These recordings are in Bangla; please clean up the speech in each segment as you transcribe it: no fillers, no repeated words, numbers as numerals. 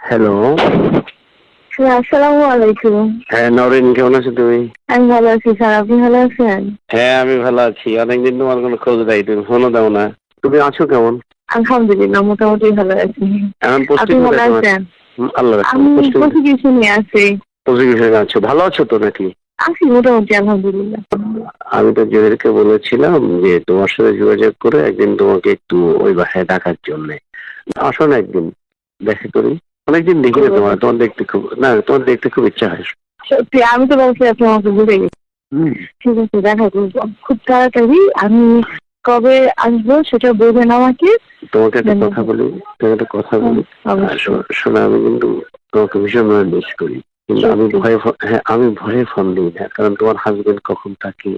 হ্যালো। হ্যাঁ, আসসালামু আলাইকুম। হ্যাঁ, নরেন কেমন আছো তুমি? আমি ভালো আছি স্যার। আপনি ভালো আছেন? হ্যাঁ, আমি ভালো আছি। অনেকদিন তোমার কোনো খোঁজ নাই, তুমি ফোনও দাও না। তুমি আছো কেমন? আলহামদুলিল্লাহ মোটামুটি ভালো আছি। এখন পোস্টিং আপনি ভালো কোথায় তোমার? আছেন? আল্লাহ রাখুন। আমি পোস্টিং প্রসিকিউশনে আছি। প্রসিকিউশনে আছো, ভালো আছো তো নাকি? আছি মোটামুটি আলহামদুলিল্লাহ। আমি তো জুয়েলকে বলেছিলাম যে তোমার সাথে যোগাযোগ করে একদিন তোমাকে একটু ওই বাসায় ডাকার জন্য। আসো না একদিন, দেখা করি। অনেকদিন দেখি না তোমার, তোমার দেখতে খুব ইচ্ছা হয়। সত্যি আমি তো বলছি আপনি আমাকে ভুলে গেছি। ঠিক আছে, দেখা করবো খুব তাড়াতাড়ি। আমি কবে আসবো সেটা বলবেন আমাকে। তোমাকে একটা কথা বলি, শোনা, আমি কিন্তু তোমাকে ভীষণভাবে মিস করি। কিন্তু আমি ভয়ে ফোন দিই না, কারণ তোমার হাজবেন্ড কখন থাকে,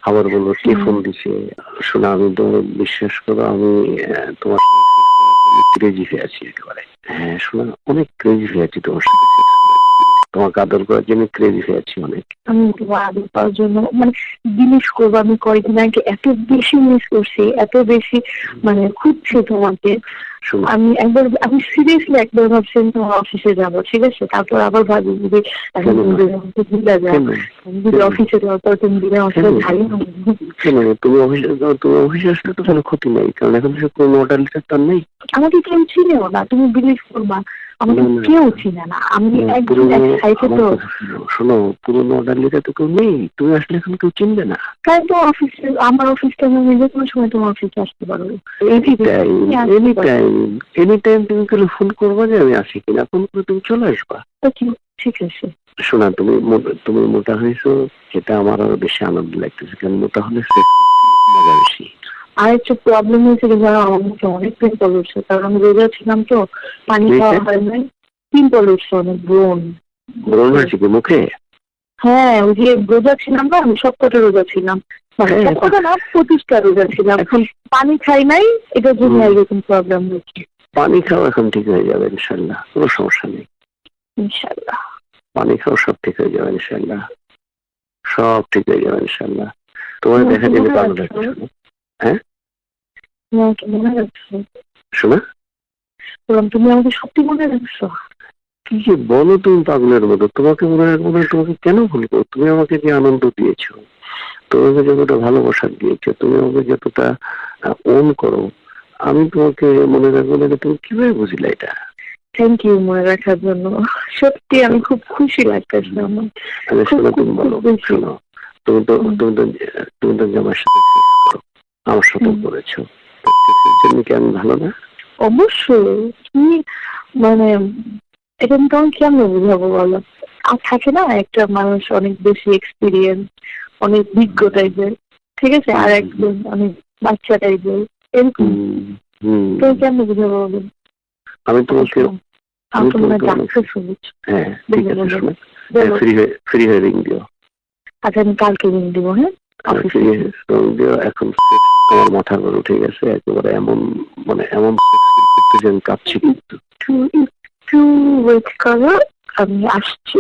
আবার বলবো কে ফোন দিছে। শোনা, আমি তো বিশ্বাস করো, আমি তোমার ক্রেজি হয়ে আছি একেবারে। হ্যাঁ শোনা, অনেক ক্রেজি হয়ে আছি তোমার সাথে, তোমাকে আদর করার জন্য ক্রেজি হয়ে আছি অনেক। আমি তোমার আদর পাওয়ার জন্য মানে জিনিস করবো। আমি কয়েকদিন আগে এত বেশি মিস করছি, এত বেশি মানে খুঁজছি তোমাকে। আমি সিরিয়াসলি একবার ভাবছিলাম তোমার অফিসে যাবো, ঠিক আছে, তারপর আবার ভাবি যদি এখন তুমি ভুলে যাও, যদি অফিসে যাওয়ার পর তুমি দিলে আমার সাথে ভালো হবে। তুমি অফিসে আসলে তো কোনো ক্ষতি নেই, কারণ এখন তো কোনো মডালিটার তার নেই। আমাকে কেউ চিনেও না, তুমি বিলিভ করবা, আমাকে কেউ চিনে না। আমি একদম এক্সাইটেড। তো শোনো, পুরোনো অর্ডারলিটা তো কেউ নেই, তুমি আসলে এখন কেউ চিনবে না। তাই তো অফিসে, আমার অফিসটা আমি যে কোনো সময় তোমার অফিসে আসতে পারবো। এনি টাইম তুমি করে ফোন করবা যে আমি আসি কিনা, ফোন করে তুমি চলে আসবা। ঠিক আছে। শোনা, তুমি মোটা হয়েছো, এটা আমার আরো বেশি আনন্দ লাগতেছে, কারণ মোটা হলে মজা বেশি। আর একটা প্রবলেম হয়েছে কি জানো, আমার মুখে অনেক পিম্পল উঠছে, কারণ আমি রোজা ছিলাম তো, পানি খাওয়া হয় নাই। পিম্পল উঠছে অনেক, ব্রণ হয়েছে কি মুখে? হ্যাঁ, ওই যে রোজা ছিলাম না, আমি সবকটা রোজা ছিলাম, মানে সবকটা না, 25টা রোজা ছিলাম। এখন পানি খাই নাই, এটার জন্য এরকম প্রবলেম হচ্ছে। পানি খাও, এখন ঠিক হয়ে যাবে ইনশাল্লাহ, কোনো সমস্যা নেই। ইনশাল্লাহ পানি খাও, সব ঠিক হয়ে যাবে ইনশাল্লাহ, সব ঠিক হয়ে যাবে ইনশাল্লাহ। তোমার দেখা যাবে পাগল লাগছে। হ্যাঁ মনে রাখছো? শোনা, তুমি আমাকে সত্যি মনে রাখছো? কি যে বলো তুমি পাগলের মতো, তোমাকে মনে রাখবো না? তোমাকে কেন ভুলবো? তুমি আমাকে যে আনন্দ দিয়েছো, তোমাকে যতটা ভালোবাসা দিয়েছো, তুমি আমাকে যতটা ওন করো, আমি তোমাকে মনে রাখবো না? তুমি কিভাবে বুঝলে এটা? থ্যাংক ইউ মনে রাখার জন্য। সত্যি আমি খুব খুশি লাগতেছে আমার। শোনো, তুমি বলো, শোনো, তুমি তো জামার সাথে আমার সাথে করেছো, জন্য কি আমি ভালো না? অবশ্যই। তুমি মানে এটা আমি তোমাকে কেমন বুঝাবো বলো? আর থাকে না একটা মানুষ অনেক বেশি এক্সপিরিয়েন্স, অনেক বিজ্ঞ টাইপের, ঠিক আছে, আর একজন অনেক বাচ্চা টাইপের, এরকম। তুমি কেমন বুঝাবো বলো? আমি তোমাকে হ্যাঁ ঠিক আছে, শোনো, ফ্রি হয়ে রিং দিও। আচ্ছা, আমি কালকে রিং দিব। হ্যাঁ, ফ্রি দিও। এখন আমার মাথার উপর উঠে গেছে একেবারে, এমন মানে এমন কাঁপছি। একটু ওয়েট করো, আমি আসছি।